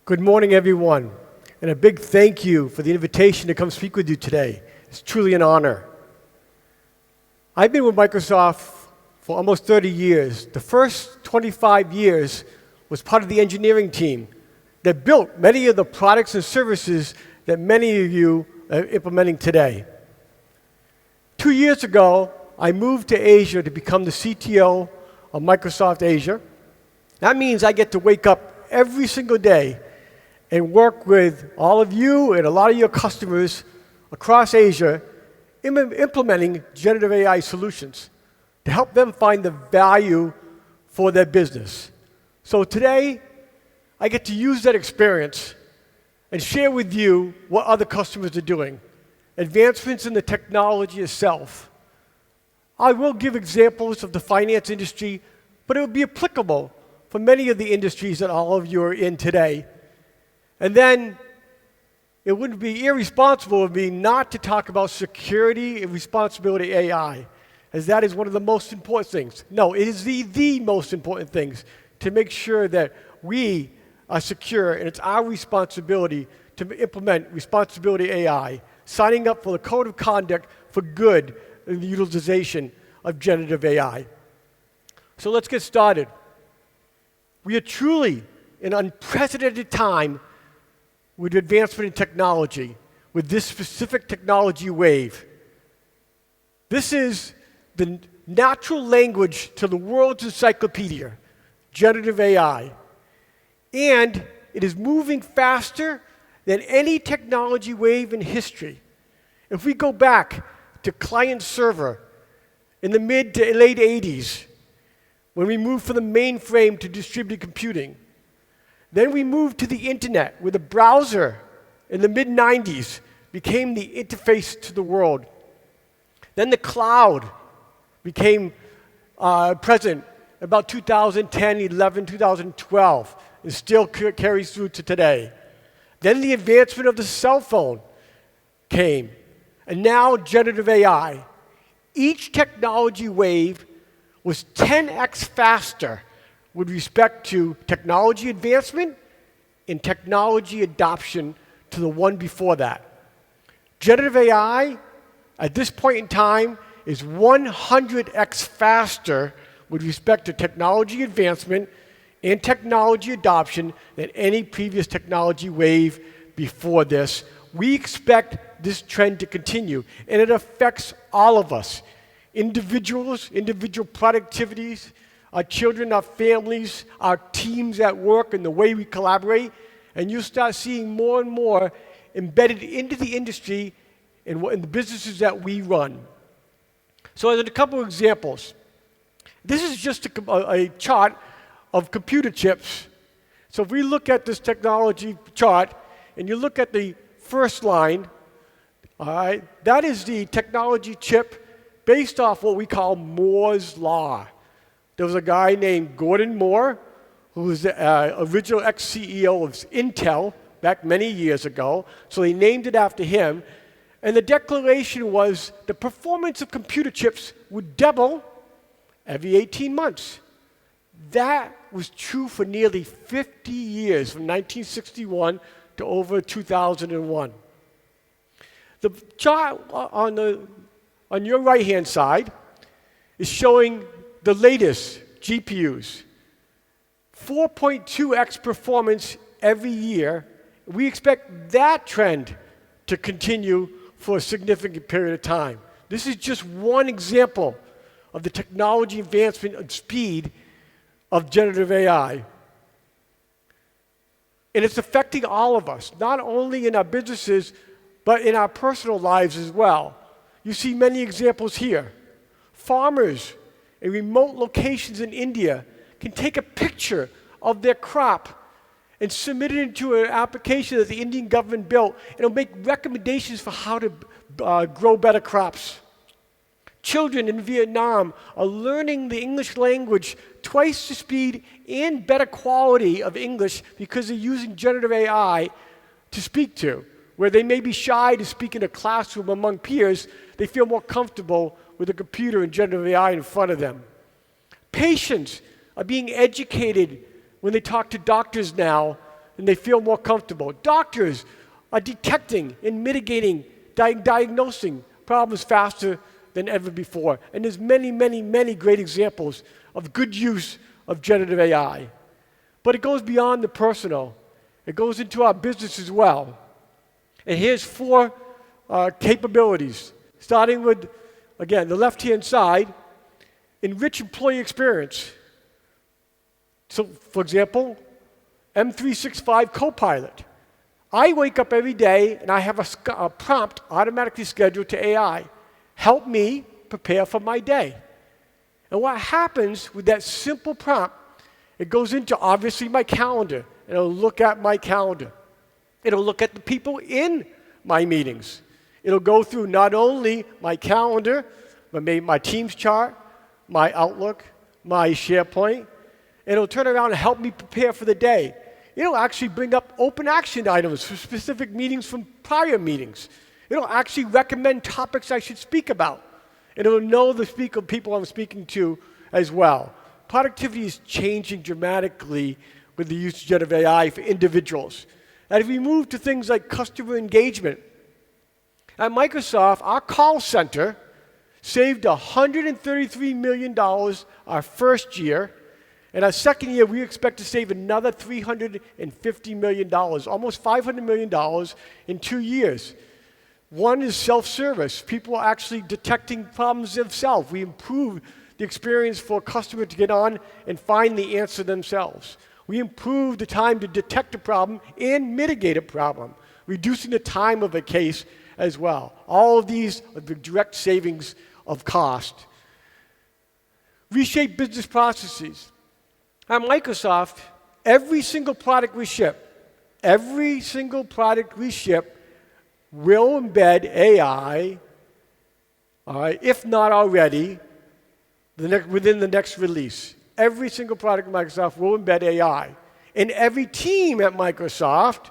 Good morning, everyone, and a big thank you for the invitation to come speak with you today. It's truly an honor. I've been with Microsoft for almost 30 years. The first 25 years was part of the engineering team that built many of the products and services that many of you are implementing today. 2 years ago, I moved to Asia to become the CTO of Microsoft Asia. That means I get to wake up every single day and work with all of you and a lot of your customers across Asia implementing generative AI solutions to help them find the value for their business. So today, I get to use that experience and share with you what other customers are doing, advancements in the technology itself. I will give examples of the finance industry, but it will be applicable for many of the industries that all of you are in today. And then it wouldn't be irresponsible of me not to talk about security and responsibility AI, as that is one of the most important things. No, it is the most important things to make sure that we are secure, and it's our responsibility to implement responsibility AI, signing up for the code of conduct for good in the utilization of generative AI. So let's get started. We are truly in an unprecedented time with advancement in technology, with this specific technology wave. This is the natural language to the world's encyclopedia, generative AI. And it is moving faster than any technology wave in history. If we go back to client-server in the mid to late 80s, when we moved from the mainframe to distributed computing, then we moved to the internet, where the browser in the mid-90s became the interface to the world. Then the cloud became present about 2010, 11, 2012, and still carries through to today. Then the advancement of the cell phone came, and now generative AI. Each technology wave was 10x faster with respect to technology advancement and technology adoption to the one before that. Generative AI, at this point in time, is 100x faster with respect to technology advancement and technology adoption than any previous technology wave before this. We expect this trend to continue, and it affects all of us. Individuals, individual productivities, our children, our families, our teams at work, and the way we collaborate. And you'll start seeing more and more embedded into the industry and the businesses that we run. So there's a couple of examples. This is just a chart of computer chips. So if we look at this technology chart, and you look at the first line, all right, that is the technology chip based off what we call Moore's Law. There was a guy named Gordon Moore, who was the original ex-CEO of Intel back many years ago. So they named it after him. And the declaration was the performance of computer chips would double every 18 months. That was true for nearly 50 years, from 1961 to over 2001. The chart on your right-hand side is showing the latest GPUs, 4.2x performance every year. We expect that trend to continue for a significant period of time. This is just one example of the technology advancement and speed of generative AI. And it's affecting all of us, not only in our businesses, but in our personal lives as well. You see many examples here. Farmers in remote locations in India can take a picture of their crop and submit it into an application that the Indian government built, and it'll make recommendations for how to grow better crops. Children in Vietnam are learning the English language twice the speed and better quality of English because they're using generative AI to speak to. Where they may be shy to speak in a classroom among peers, they feel more comfortable with a computer and generative AI in front of them. Patients are being educated when they talk to doctors now and they feel more comfortable. Doctors are detecting and mitigating, diagnosing problems faster than ever before. And there's many, many, many great examples of good use of generative AI. But it goes beyond the personal. It goes into our business as well. And here's 4 capabilities, starting with, again, the left-hand side, enrich employee experience. So, for example, M365 Copilot. I wake up every day and I have a prompt automatically scheduled to AI. Help me prepare for my day. And what happens with that simple prompt, it goes into, obviously, my calendar. It'll look at my calendar. It'll look at the people in my meetings. It'll go through not only my calendar, but maybe my Teams chart, my Outlook, my SharePoint. It'll turn around and help me prepare for the day. It'll actually bring up open action items for specific meetings from prior meetings. It'll actually recommend topics I should speak about. And it'll know the people I'm speaking to as well. Productivity is changing dramatically with the use of generative AI for individuals. As we move to things like customer engagement, at Microsoft, our call center saved $133 million our first year. And our second year, we expect to save another $350 million, almost $500 million in 2 years. One is self-service. People are actually detecting problems themselves. We improve the experience for a customer to get on and find the answer themselves. We improve the time to detect a problem and mitigate a problem, reducing the time of a case as well. All of these are the direct savings of cost. Reshape business processes. At Microsoft, every single product we ship will embed AI, all right, if not already, within the next release. Every single product at Microsoft will embed AI. And every team at Microsoft,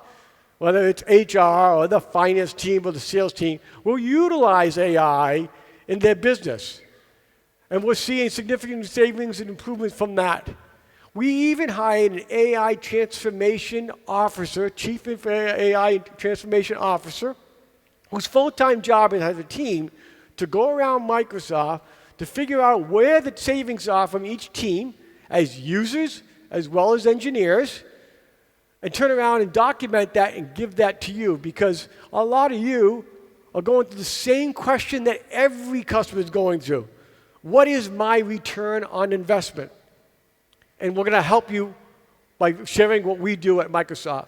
whether it's HR or the finance team or the sales team, will utilize AI in their business. And we're seeing significant savings and improvements from that. We even hired an AI transformation officer, chief AI transformation officer, whose full-time job is as a team to go around Microsoft to figure out where the savings are from each team as users as well as engineers, and turn around and document that and give that to you, because a lot of you are going through the same question that every customer is going through. What is my return on investment? And we're going to help you by sharing what we do at Microsoft.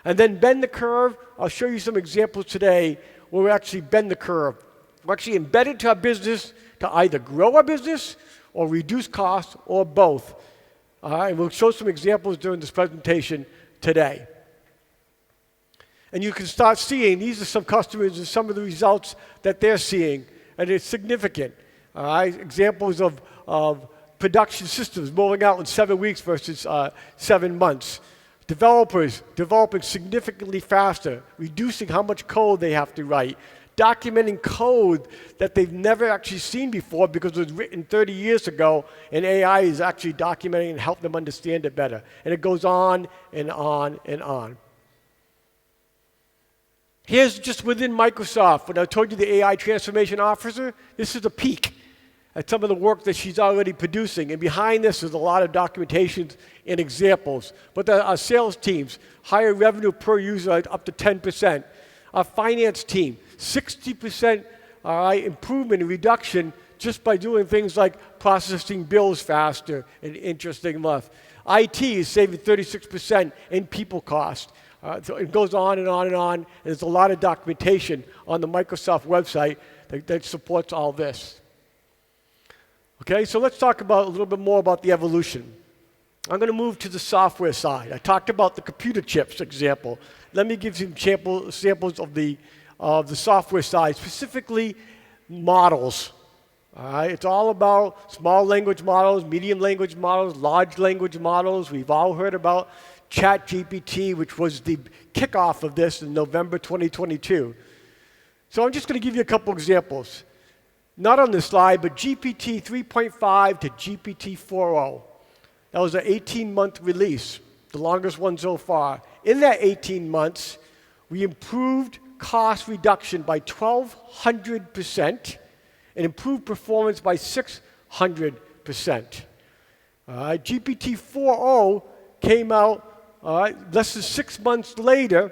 And then bend the curve. I'll show you some examples today where we actually bend the curve. We're actually embedded to our business to either grow our business or reduce costs or both. All right, and we'll show some examples during this presentation today. And you can start seeing, these are some customers and some of the results that they're seeing, and it's significant. All right, examples of production systems rolling out in 7 weeks versus 7 months. Developers developing significantly faster, reducing how much code they have to write, documenting code that they've never actually seen before because it was written 30 years ago, and AI is actually documenting and helping them understand it better. And it goes on and on and on. Here's just within Microsoft, when I told you the AI transformation officer, this is a peek at some of the work that she's already producing. And behind this is a lot of documentations and examples. But our sales teams, higher revenue per user up to 10%. Our finance team, 60% improvement and reduction just by doing things like processing bills faster and interesting enough. IT is saving 36% in people cost. So it goes on and on and on. And there's a lot of documentation on the Microsoft website that supports all this. Okay, so let's talk about a little bit more about the evolution. I'm going to move to the software side. I talked about the computer chips example. Let me give you some samples of the software side, specifically models. All right, it's all about small language models, medium language models, large language models. We've all heard about ChatGPT, which was the kickoff of this in November 2022. So I'm just going to give you a couple examples. Not on this slide, but GPT 3.5 to GPT 4.0. That was an 18-month release, the longest one so far. in that 18 months, we improved cost reduction by 1,200% and improved performance by 600%. GPT 4.0 came out less than 6 months later,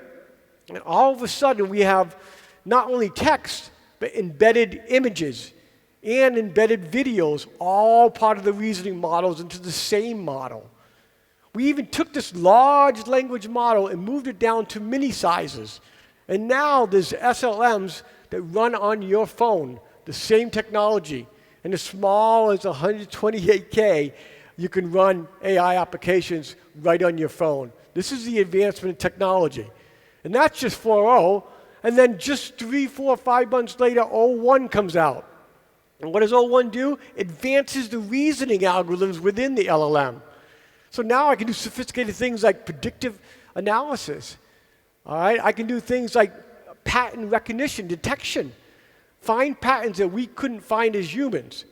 and all of a sudden we have not only text, but embedded images and embedded videos, all part of the reasoning models into the same model. We even took this large language model and moved it down to mini sizes. And now there's SLMs that run on your phone, the same technology. And as small as 128K, you can run AI applications right on your phone. This is the advancement in technology. And that's just 4.0. And then just 3, 4, 5 months later, 0.1 comes out. And what does 0.1 do? Advances the reasoning algorithms within the LLM. So now I can do sophisticated things like predictive analysis. All right? I can do things like pattern recognition, detection, find patterns that we couldn't find as humans.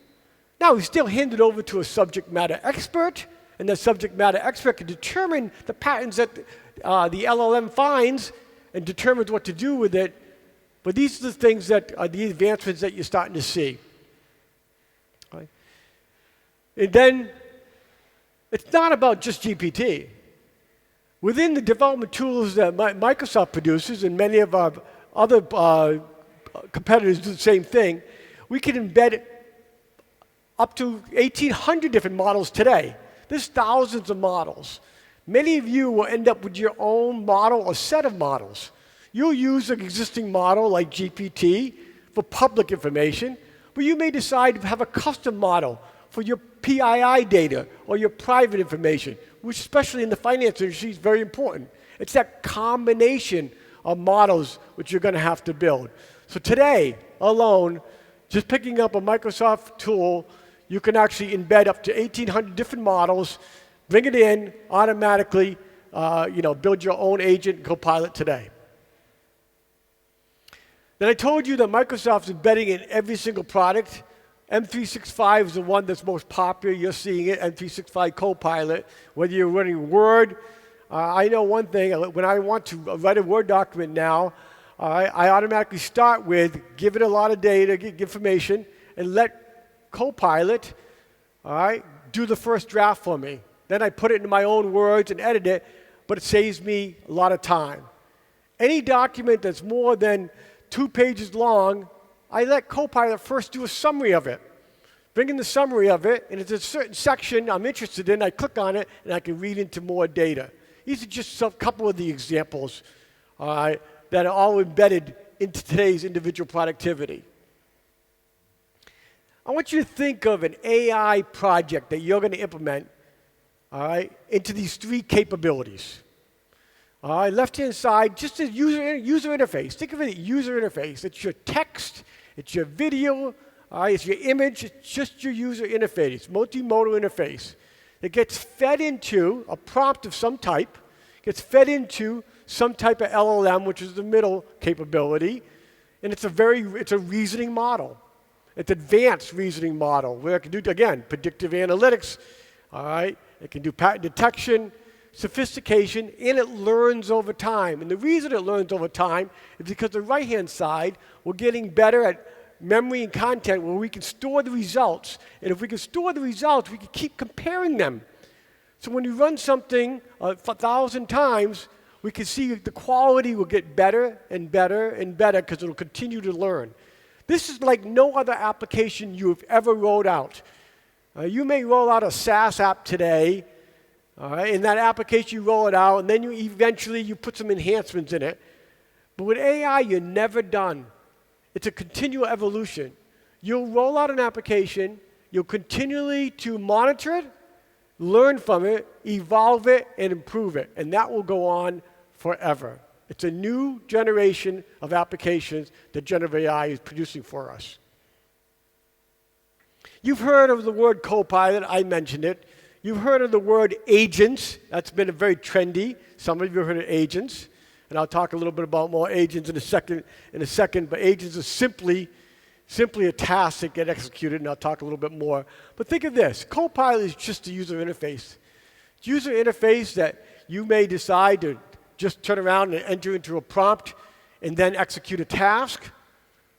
Now, we still hand it over to a subject matter expert, and the subject matter expert can determine the patterns that the LLM finds and determines what to do with it. But these are the things that are the advancements that you're starting to see. Right? And then, it's not about just GPT. Within the development tools that Microsoft produces, and many of our other competitors do the same thing, we can embed up to 1,800 different models today. There's thousands of models. Many of you will end up with your own model or set of models. You'll use an existing model like GPT for public information, but you may decide to have a custom model for your PII data or your private information, which especially in the finance industry is very important. It's that combination of models which you're going to have to build. So today alone, just picking up a Microsoft tool, you can actually embed up to 1,800 different models, bring it in automatically, build your own agent, Copilot today. Then I told you that Microsoft's embedding in every single product. M365 is the one that's most popular. You're seeing it, M365 Copilot. Whether you're running Word, I know one thing. When I want to write a Word document now, I automatically start with give it a lot of data, information, and let Copilot do the first draft for me. Then I put it into my own words and edit it, but it saves me a lot of time. Any document that's more than 2 pages long, I let Copilot first do a summary of it. Bring in the summary of it, and if there's a certain section I'm interested in, I click on it, and I can read into more data. These are just a couple of the examples that are all embedded into today's individual productivity. I want you to think of an AI project that you're going to implement into these 3 capabilities. Left-hand side, just a user interface. Think of it as user interface. It's your text, it's your video, it's your image, it's just your user interface, multimodal interface. It gets fed into a prompt of some type, gets fed into some type of LLM, which is the middle capability, and it's a reasoning model. It's advanced reasoning model where it can do, again, predictive analytics, it can do pattern detection, sophistication, and it learns over time. And the reason it learns over time is because the right-hand side, we're getting better at memory and content where we can store the results. And if we can store the results, we can keep comparing them. So when you run something 1,000 times, we can see the quality will get better and better and better because it'll continue to learn. This is like no other application you've ever rolled out. You may roll out a SaaS app today, in that application you roll it out, and then you put some enhancements in it. But with AI, you're never done. It's a continual evolution. You'll roll out an application, you'll continually to monitor it, learn from it, evolve it, and improve it. And that will go on forever. It's a new generation of applications that generative AI is producing for us. You've heard of the word Copilot. I mentioned it. You've heard of the word agents. That's been very trendy. Some of you have heard of agents. And I'll talk a little bit about more agents in a second. But agents are simply a task that get executed, and I'll talk a little bit more. But think of this. Copilot is just a user interface. It's a user interface that you may decide to just turn around and enter into a prompt and then execute a task.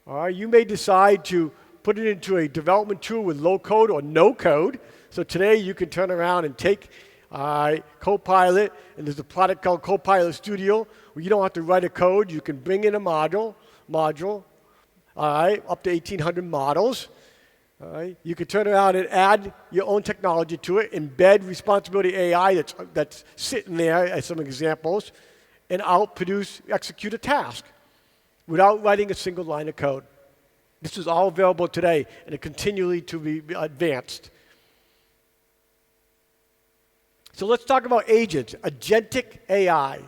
All right, you may decide to put it into a development tool with low code or no code. So today you can turn around and take Copilot, and there's a product called Copilot Studio where you don't have to write a code. You can bring in a module, all right, up to 1,800 models. All right. You can turn around and add your own technology to it, embed responsibility AI that's sitting there as some examples, and execute a task without writing a single line of code. This is all available today, and it continually to be advanced. So let's talk about agents, agentic AI.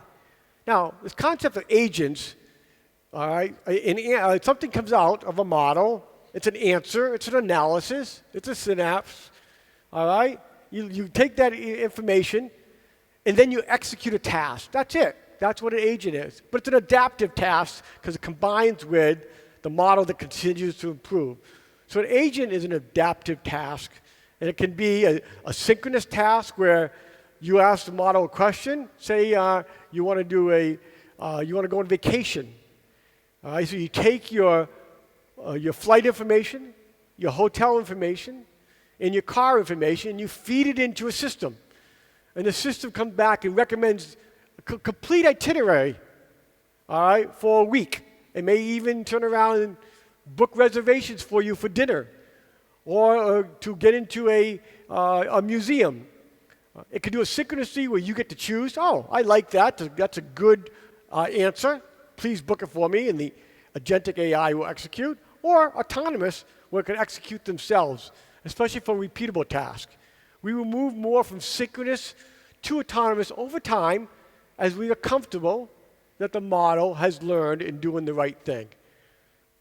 Now, this concept of agents, all right, something comes out of a model. It's an answer, it's an analysis, it's a synapse, all right? You take that information, and then you execute a task. That's it. That's what an agent is. But it's an adaptive task because it combines with the model that continues to improve. So an agent is an adaptive task, and it can be a synchronous task where you ask the model a question. Say you want to go on vacation. All right, so you take your flight information, your hotel information, and your car information, and you feed it into a system. And the system comes back and recommends a complete itinerary, all right, for a week. It may even turn around and book reservations for you for dinner or to get into a museum. It can do a synchronicity where you get to choose. Oh, I like that. That's a good answer. Please book it for me, and the agentic AI will execute. Or autonomous, where it can execute themselves, especially for repeatable tasks. We will move more from synchronous to autonomous over time as we are comfortable that the model has learned in doing the right thing.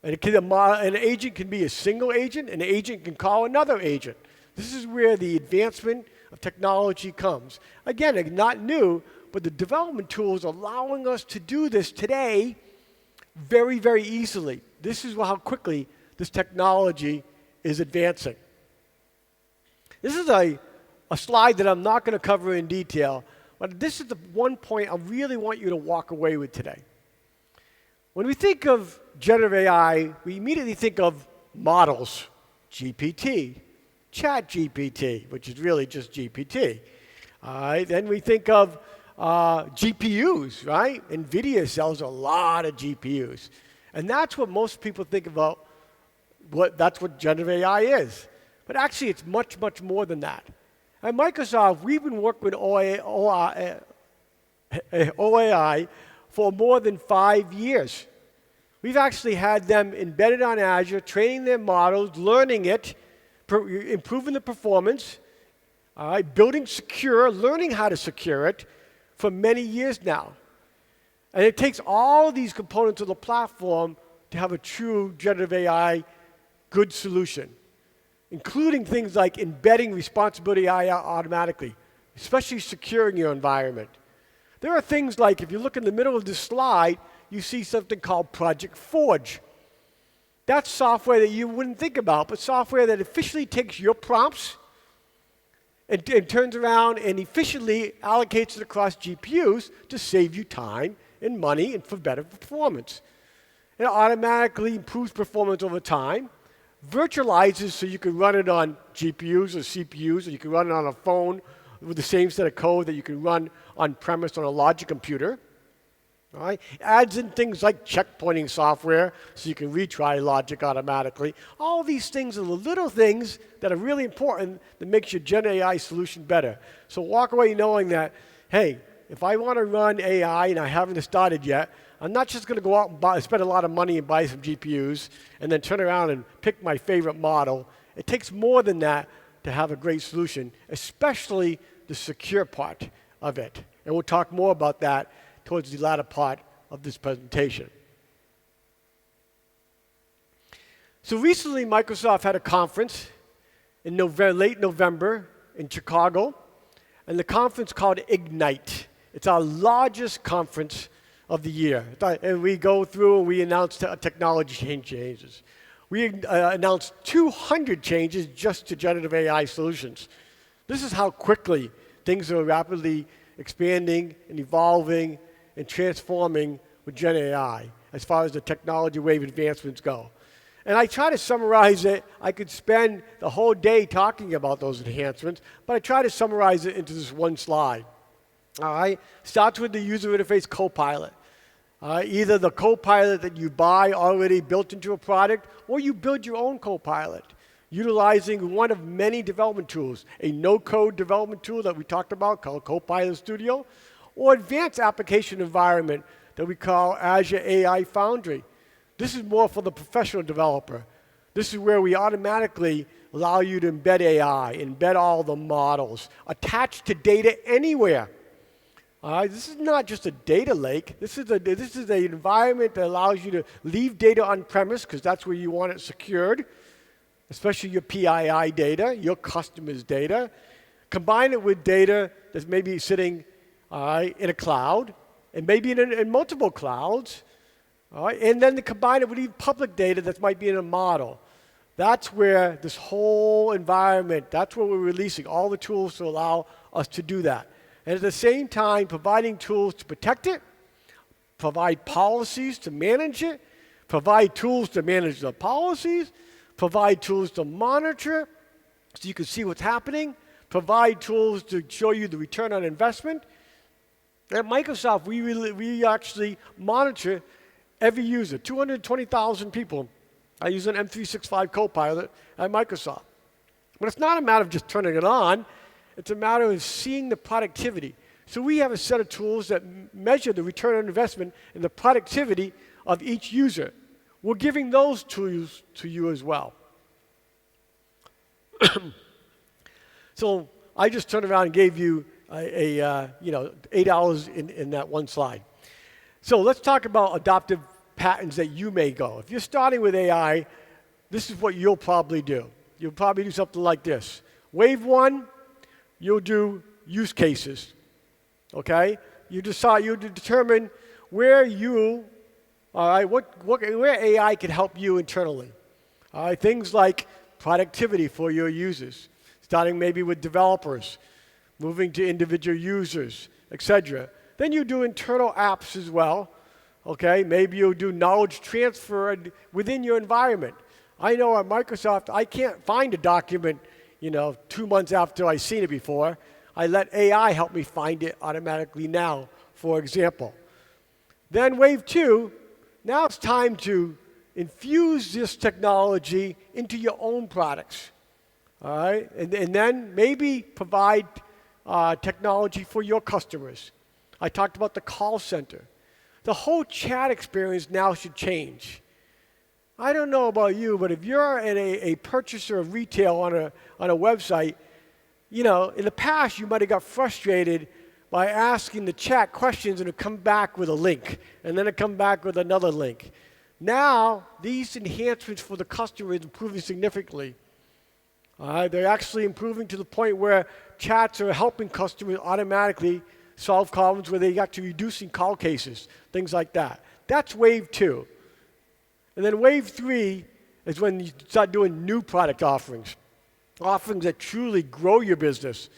And an agent can be a single agent, an agent can call another agent. This is where the advancement of technology comes. Again, not new, but the development tools allowing us to do this today very, very easily. This is how quickly this technology is advancing. This is a slide that I'm not going to cover in detail, but this is the one point I really want you to walk away with today. When we think of generative AI, we immediately think of models, GPT, ChatGPT, which is really just GPT. Then we think of GPUs, right? NVIDIA sells a lot of GPUs. And that's what most people think about, that's what generative AI is. But actually, it's much, much more than that. At Microsoft, we've been working with OAI for more than 5 years. We've actually had them embedded on Azure, training their models, learning it, improving the performance, building secure, learning how to secure it for many years now. And it takes all these components of the platform to have a true generative AI good solution, including things like embedding responsibility AI automatically, especially securing your environment. There are things like, if you look in the middle of this slide, you see something called Project Forge. That's software that you wouldn't think about, but software that efficiently takes your prompts and turns around and efficiently allocates it across GPUs to save you time and money and for better performance. It automatically improves performance over time, virtualizes so you can run it on GPUs or CPUs, or you can run it on a phone with the same set of code that you can run on-premise on a logic computer. All right? Adds in things like checkpointing software so you can retry logic automatically. All these things are the little things that are really important that makes your Gen AI solution better. So walk away knowing that, hey, if I want to run AI and I haven't started yet, I'm not just going to go out and spend a lot of money and buy some GPUs and then turn around and pick my favorite model. It takes more than that to have a great solution, especially the secure part of it. And we'll talk more about that towards the latter part of this presentation. So recently, Microsoft had a conference in late November in Chicago, and the conference called Ignite. It's our largest conference of the year. And we go through and we announce technology changes. We announced 200 changes just to generative AI solutions. This is how quickly things are rapidly expanding and evolving and transforming with Gen AI as far as the technology wave advancements go. And I try to summarize it. I could spend the whole day talking about those enhancements, but I try to summarize it into this one slide. All right? Starts with the user interface Copilot. Either the Copilot that you buy already built into a product, or you build your own Copilot, utilizing one of many development tools, a no-code development tool that we talked about called Copilot Studio, or advanced application environment that we call Azure AI Foundry. This is more for the professional developer. This is where we automatically allow you to embed AI, embed all the models, attach to data anywhere. This is not just a data lake. This is an environment that allows you to leave data on-premise because that's where you want it secured, especially your PII data, your customer's data. Combine it with data that's maybe sitting in a cloud, and maybe in multiple clouds. And then to combine it with even public data that might be in a model. That's where this whole environment, that's where we're releasing all the tools to allow us to do that. And at the same time, providing tools to protect it, provide policies to manage it, provide tools to manage the policies, provide tools to monitor it so you can see what's happening, provide tools to show you the return on investment. At Microsoft, we actually monitor every user. 220,000 people are using M365 Copilot at Microsoft. But it's not a matter of just turning it on. It's a matter of seeing the productivity. So we have a set of tools that measure the return on investment and the productivity of each user. We're giving those tools to you as well. So I just turned around and gave you 8 hours in that one slide. So let's talk about adoptive patterns that you may go. If you're starting with AI, this is what you'll probably do. You'll probably do something like this. Wave one, you'll do use cases, okay? You determine where where AI can help you internally. All right, things like productivity for your users, starting maybe with developers, moving to individual users, etc. Then you do internal apps as well, okay? Maybe you'll do knowledge transfer within your environment. I know at Microsoft, I can't find a document 2 months after I've seen it before. I let AI help me find it automatically now, for example. Then wave two, now it's time to infuse this technology into your own products. All right? And then maybe provide technology for your customers. I talked about the call center. The whole chat experience now should change. I don't know about you, but if you're a purchaser of retail on a website, in the past you might have got frustrated by asking the chat questions and it come back with a link, and then it come back with another link. Now, these enhancements for the customer is improving significantly. They're actually improving to the point where chats are helping customers automatically solve problems where they got to reducing call cases, things like that. That's wave two. And then wave three is when you start doing new product offerings that truly grow your business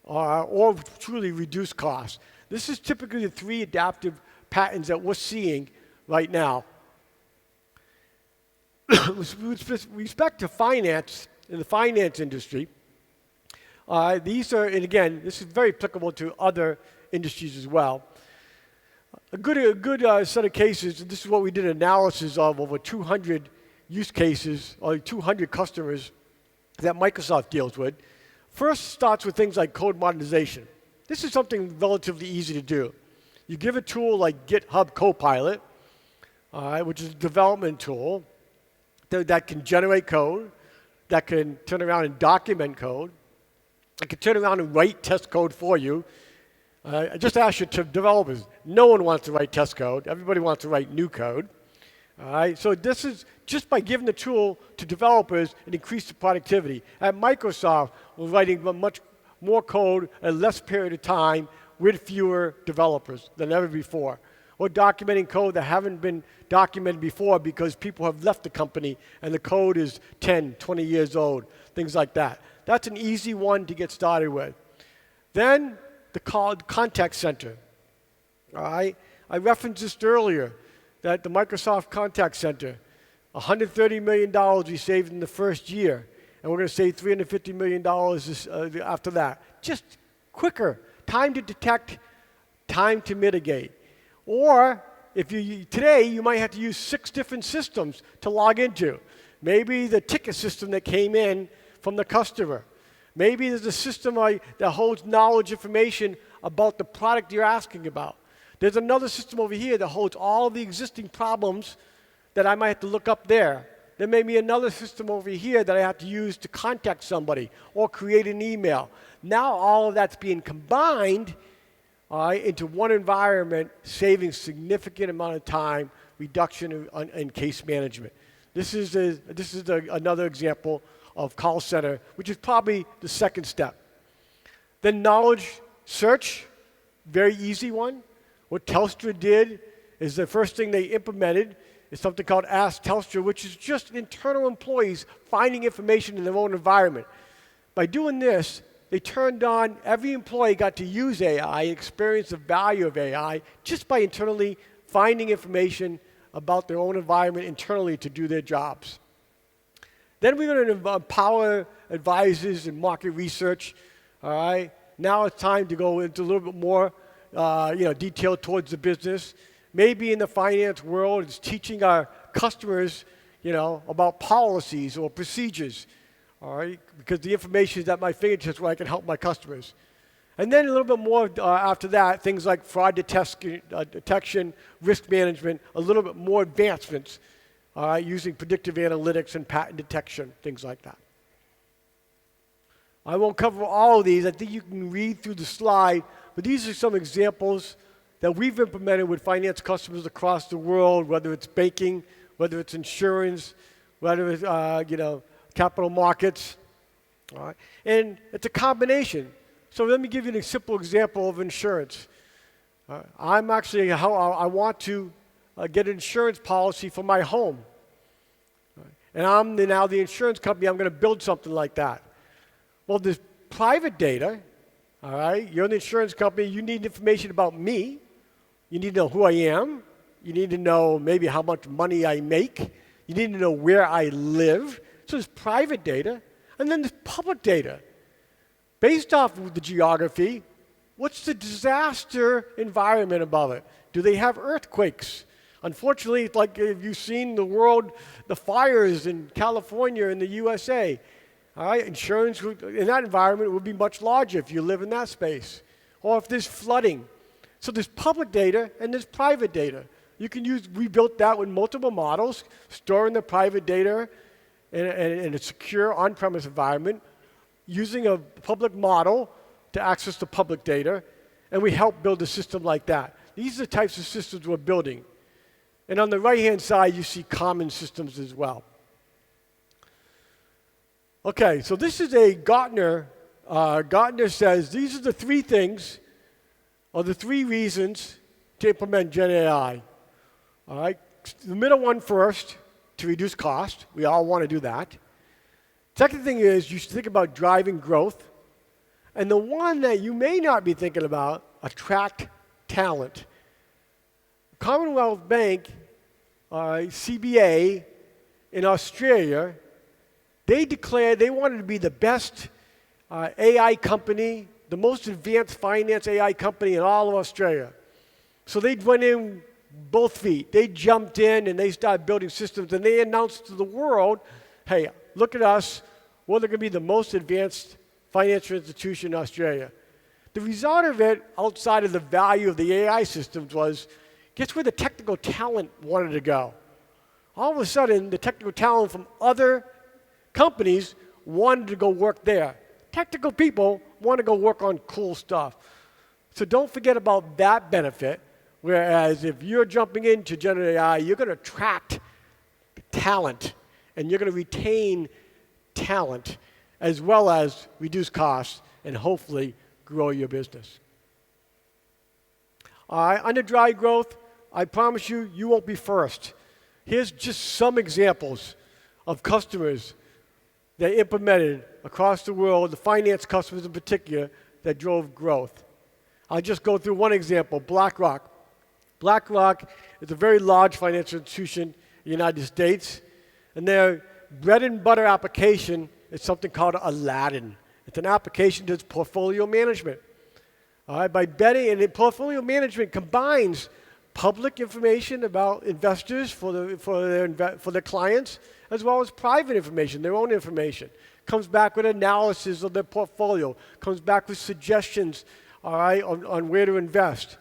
or truly reduce costs. This is typically the three adaptive patterns that we're seeing right now. With respect to finance, in the finance industry, these are, and again, this is very applicable to other industries as well. A good set of cases, and this is what we did analysis of over 200 use cases, or 200 customers that Microsoft deals with. First starts with things like code modernization. This is something relatively easy to do. You give a tool like GitHub Copilot, which is a development tool that can generate code, that can turn around and document code, that can turn around and write test code for you. I just asked you to developers. No one wants to write test code. Everybody wants to write new code. All right? So this is just by giving the tool to developers and increase the productivity. At Microsoft, we're writing much more code at a less period of time with fewer developers than ever before. Or documenting code that haven't been documented before because people have left the company and the code is 10, 20 years old, things like that. That's an easy one to get started with. Then the contact center. All right? I referenced this earlier, that the Microsoft Contact Center, $130 million we saved in the first year, and we're going to save $350 million after that. Just quicker, time to detect, time to mitigate. Or today you might have to use 6 different systems to log into. Maybe the ticket system that came in from the customer. Maybe there's a system that holds knowledge information about the product you're asking about. There's another system over here that holds all the existing problems that I might have to look up there. There may be another system over here that I have to use to contact somebody or create an email. Now all of that's being combined into one environment, saving significant amount of time, reduction in case management. This is another example of call center, which is probably the second step. Then knowledge search, very easy one. What Telstra did is the first thing they implemented is something called Ask Telstra, which is just internal employees finding information in their own environment. By doing this, they turned on, every employee got to use AI, experience the value of AI, just by internally finding information about their own environment internally to do their jobs. Then we're going to empower advisors and market research. All right. Now it's time to go into a little bit more, detail towards the business. Maybe in the finance world, it's teaching our customers, about policies or procedures. All right, because the information is at my fingertips where I can help my customers. And then a little bit more after that, things like fraud detection, risk management, a little bit more advancements using predictive analytics and patent detection, things like that. I won't cover all of these. I think you can read through the slide, but these are some examples that we've implemented with finance customers across the world, whether it's banking, whether it's insurance, whether it's capital markets. All right? And it's a combination. So let me give you a simple example of insurance. I want to get an insurance policy for my home. And I'm now the insurance company, I'm going to build something like that. Well, there's private data, all right? You're the insurance company, you need information about me. You need to know who I am. You need to know maybe how much money I make. You need to know where I live. So there's private data. And then there's public data. Based off of the geography, what's the disaster environment about it? Do they have earthquakes? Unfortunately, it's like if you've seen the world, the fires in California and the USA, all right, insurance in that environment would be much larger if you live in that space. Or if there's flooding. So there's public data and there's private data. We built that with multiple models, storing the private data in a secure on-premise environment, using a public model to access the public data, and we help build a system like that. These are the types of systems we're building. And on the right-hand side, you see common systems as well. Okay, so this is a Gartner. Gartner says these are the 3 things, or the 3 reasons to implement Gen AI. All right, the middle one first, to reduce cost. We all want to do that. Second thing is you should think about driving growth. And the one that you may not be thinking about, attract talent. Commonwealth Bank, CBA in Australia, they declared they wanted to be the best AI company, the most advanced finance AI company in all of Australia. So they went in both feet. They jumped in and they started building systems and they announced to the world, hey, look at us. We're going to be the most advanced financial institution in Australia. The result of it, outside of the value of the AI systems, was guess where the technical talent wanted to go? All of a sudden, the technical talent from other companies wanted to go work there. Technical people want to go work on cool stuff. So don't forget about that benefit. Whereas if you're jumping into generative AI, you're going to attract talent and you're going to retain talent as well as reduce costs and hopefully grow your business. All right, under dry growth, I promise you, you won't be first. Here's just some examples of customers that implemented across the world, the finance customers in particular, that drove growth. I'll just go through one example, BlackRock. BlackRock is a very large financial institution in the United States, and their bread and butter application is something called Aladdin. It's an application that's portfolio management. All right, by betting, and portfolio management combines public information about investors for their clients, as well as private information, their own information. Comes back with analysis of their portfolio, comes back with suggestions, all right, on where to invest.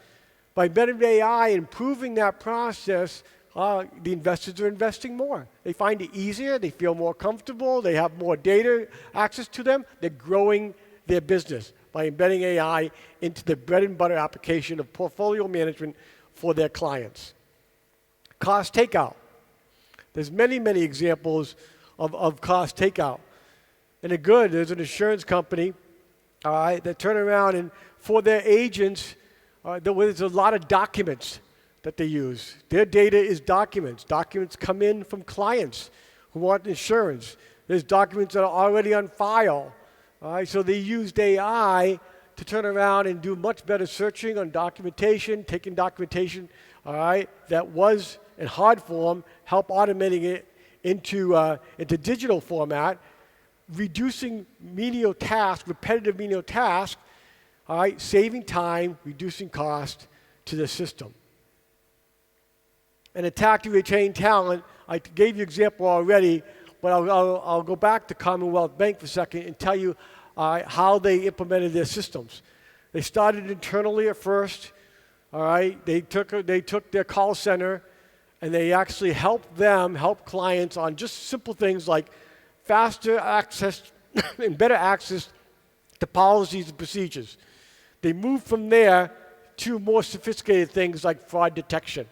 By embedding AI, improving that process, the investors are investing more. They find it easier, they feel more comfortable, they have more data access to them, they're growing their business by embedding AI into the bread and butter application of portfolio management for their clients. Cost takeout. There's many, many examples of cost takeout. And there's an insurance company, all right, that turn around and for their agents, there's a lot of documents that they use. Their data is documents. Documents come in from clients who want insurance. There's documents that are already on file. All right, so they used AI to turn around and do much better searching on documentation, taking documentation, all right, that was in hard form, help automating it into digital format, reducing menial tasks, repetitive menial tasks, all right, saving time, reducing cost to the system. And attack to retain talent, I gave you an example already, but I'll go back to Commonwealth Bank for a second and tell you how they implemented their systems. They started internally at first, all right? They took their call center and they actually helped clients on just simple things like faster access and better access to policies and procedures. They moved from there to more sophisticated things like fraud detection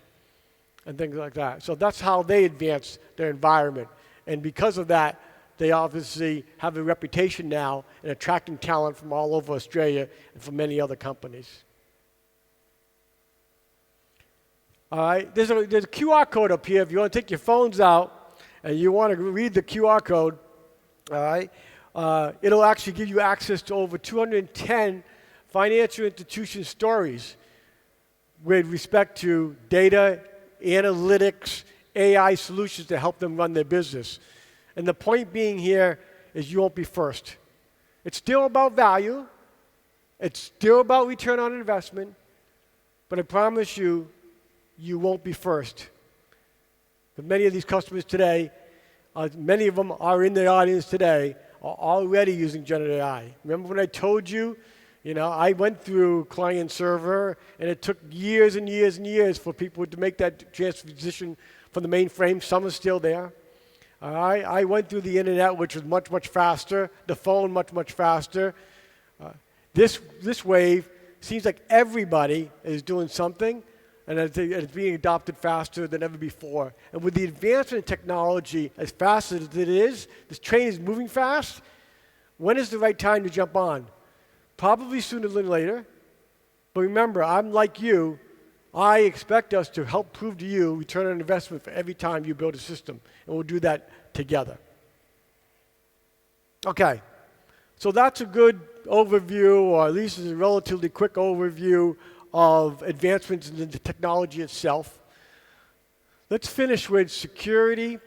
and things like that. So that's how they advanced their environment. And because of that, they obviously have a reputation now in attracting talent from all over Australia and from many other companies. All right, there's a QR code up here. If you want to take your phones out and you want to read the QR code, all right, it'll actually give you access to over 210 financial institution stories with respect to data, analytics, AI solutions to help them run their business. And the point being here is you won't be first. It's still about value. It's still about return on investment. But I promise you, you won't be first. But many of these customers today, many of them are in the audience today, are already using generative AI. Remember when I told you, I went through client server, and it took years and years and years for people to make that transition from the mainframe. Some are still there. All right? I went through the internet, which was much, much faster. The phone, much, much faster. This wave seems like everybody is doing something, and it's being adopted faster than ever before. And with the advancement in technology as fast as it is, this train is moving fast. When is the right time to jump on? Probably sooner than later. But remember, I'm like you. I expect us to help prove to you return on investment for every time you build a system. And we'll do that together. Okay. So that's a good overview, or at least a relatively quick overview of advancements in the technology itself. Let's finish with security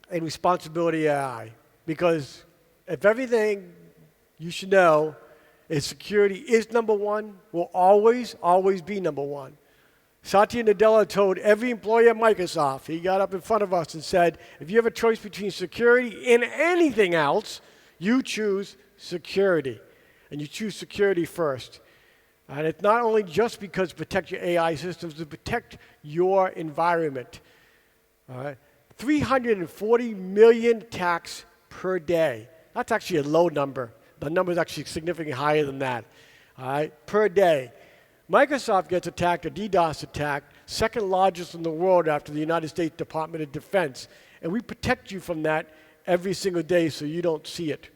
and responsibility AI. Because if everything you should know is security is number one, will always, always be number one. Satya Nadella told every employee at Microsoft, he got up in front of us and said, if you have a choice between security and anything else, you choose security. And you choose security first. And it's not only just because to protect your AI systems, to protect your environment. 340 million attacks per day. That's actually a low number. The number is actually significantly higher than that, per day. Microsoft gets attacked, a DDoS attack, second largest in the world after the United States Department of Defense. And we protect you from that every single day so you don't see it.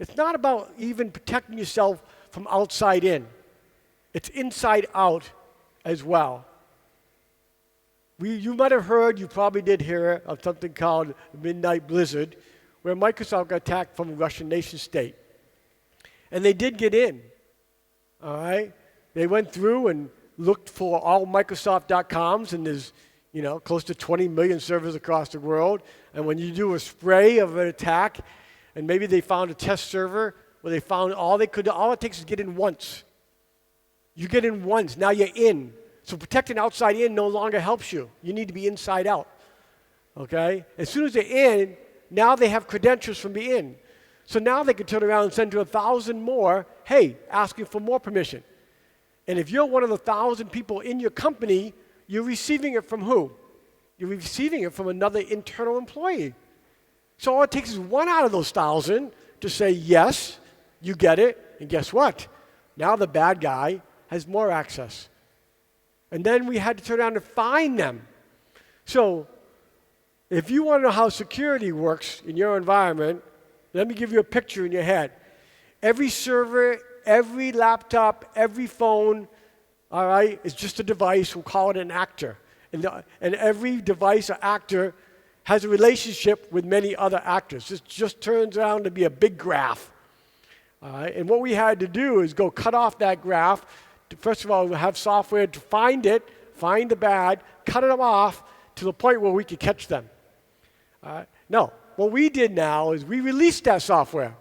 It's not about even protecting yourself from outside in. It's inside out as well. You might have heard, you probably did hear of something called Midnight Blizzard, where Microsoft got attacked from a Russian nation state. And they did get in, all right? They went through and looked for all Microsoft.coms, and there's close to 20 million servers across the world. And when you do a spray of an attack, and maybe they found a test server where they found all it takes is get in once. You get in once, now you're in. So protecting outside in no longer helps you. You need to be inside out. Okay? As soon as they're in, now they have credentials from the in. So now they can turn around and send to 1,000 more, hey, asking for more permission. And if you're one of the 1,000 people in your company, you're receiving it from who? You're receiving it from another internal employee. So all it takes is one out of those 1,000 to say, yes, you get it, and guess what? Now the bad guy has more access. And then we had to turn around and find them. So if you want to know how security works in your environment, let me give you a picture in your head. Every server, every laptop, every phone, all right, is just a device. We'll call it an actor. And every device or actor has a relationship with many other actors. This just turns out to be a big graph. All right? And what we had to do is go cut off that graph. First of all, we have software to find it, find the bad, cut them off to the point where we could catch them. All right? No, what we did now is we released that software.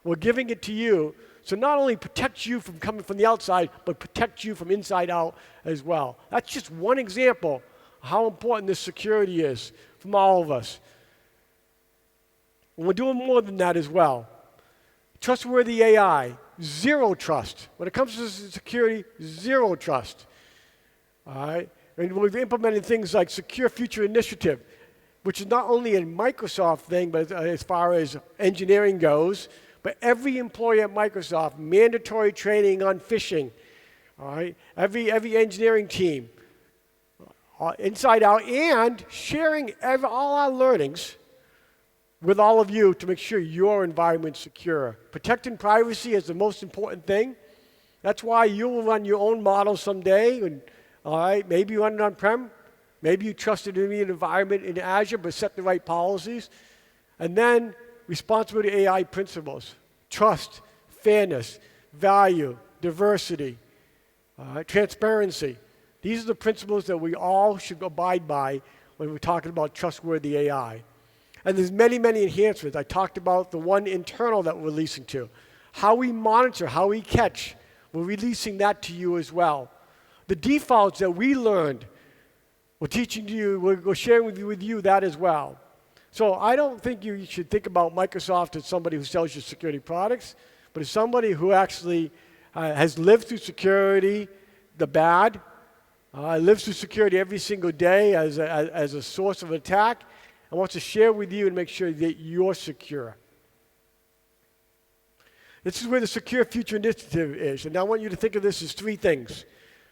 We're giving it to you, so not only protect you from coming from the outside, but protect you from inside out as well. That's just one example of how important this security is from all of us. And we're doing more than that as well. Trustworthy AI, zero trust. When it comes to security, zero trust. All right? And we've implemented things like Secure Future Initiative, which is not only a Microsoft thing, but as far as engineering goes, but every employee at Microsoft, mandatory training on phishing. All right? Every engineering team, inside out, and sharing all our learnings with all of you to make sure your environment's secure. Protecting privacy is the most important thing. That's why you'll run your own model someday. And, all right, maybe you run it on-prem. Maybe you trust it in an environment in Azure, but set the right policies. And then responsibility AI principles. Trust, fairness, value, diversity, transparency. These are the principles that we all should abide by when we're talking about trustworthy AI. And there's many, many enhancements. I talked about the one internal that we're releasing to. How we monitor, how we catch. We're releasing that to you as well. The defaults that we learned, we're teaching to you, we're sharing with you that as well. So I don't think you should think about Microsoft as somebody who sells you security products, but as somebody who actually has lived through security, the bad, lives through security every single day as a source of attack, and wants to share with you and make sure that you're secure. This is where the Secure Future Initiative is. And I want you to think of this as three things.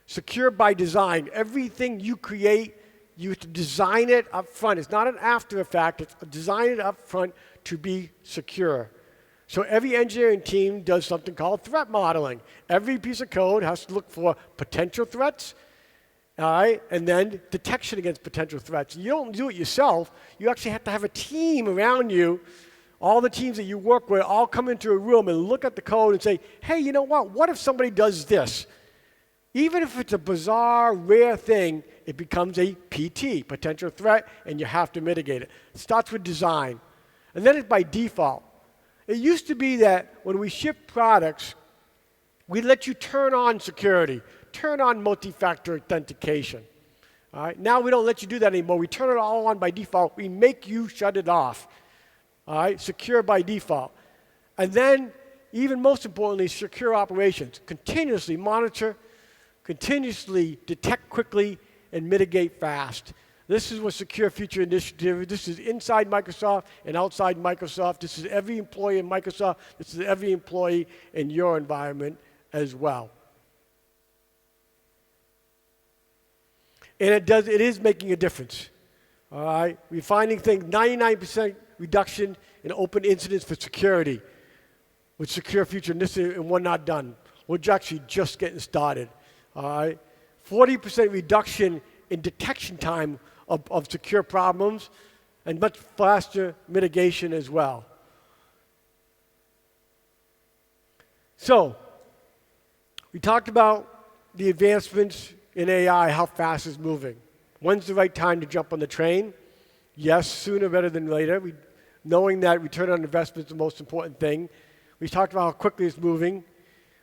Secure by design. Everything you create, you have to design it up front. It's not an after effect. It's design it up front to be secure. So every engineering team does something called threat modeling. Every piece of code has to look for potential threats, all right, and then detection against potential threats. You don't do it yourself. You actually have to have a team around you. All the teams that you work with all come into a room and look at the code and say, hey, you know what? What if somebody does this? Even if it's a bizarre, rare thing, it becomes a PT, potential threat, and you have to mitigate it. It starts with design. And then it's by default. It used to be that when we ship products, we let you turn on security, turn on multi-factor authentication. All right? Now we don't let you do that anymore. We turn it all on by default. We make you shut it off. All right? Secure by default. And then, even most importantly, secure operations. Continuously monitor, continuously detect quickly, and mitigate fast. This is what Secure Future Initiative is. This is inside Microsoft and outside Microsoft. This is every employee in Microsoft. This is every employee in your environment as well. And it is making a difference. All right? We're finding things, 99% reduction in open incidents for security with Secure Future Initiative, and we're not done. We're actually just getting started. All right? 40% reduction in detection time of secure problems, and much faster mitigation as well. So, we talked about the advancements in AI, how fast it's moving. When's the right time to jump on the train? Yes, sooner better than later. Knowing that return on investment is the most important thing. We talked about how quickly it's moving.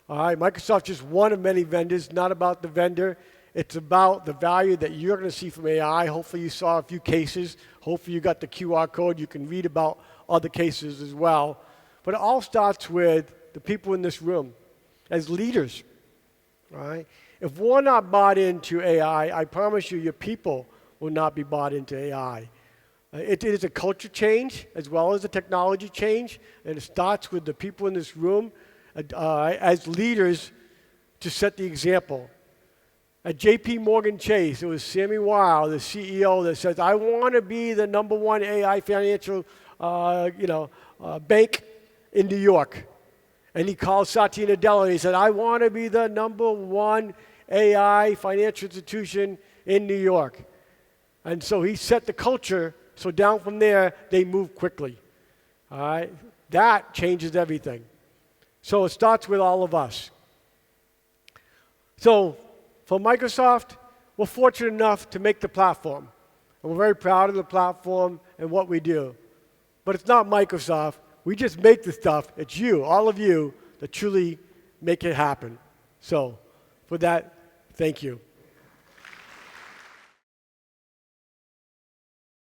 All right, Microsoft just one of many vendors, not about the vendor. It's about the value that you're going to see from AI. Hopefully you saw a few cases. Hopefully you got the QR code. You can read about other cases as well. But it all starts with the people in this room as leaders. All right? If we're not bought into AI, I promise you your people will not be bought into AI. It is a culture change as well as a technology change, and it starts with the people in this room as leaders to set the example. At J.P. Morgan Chase, it was Sammy Weil, the CEO, that says, I want to be the #1 AI financial bank in New York. And he called Satya Nadella and he said, I want to be the #1 AI financial institution in New York. And so he set the culture, so down from there, they move quickly. All right? That changes everything. So it starts with all of us. So for Microsoft, we're fortunate enough to make the platform. And we're very proud of the platform and what we do. But it's not Microsoft. We just make the stuff. It's you, all of you, that truly make it happen. So for that, thank you.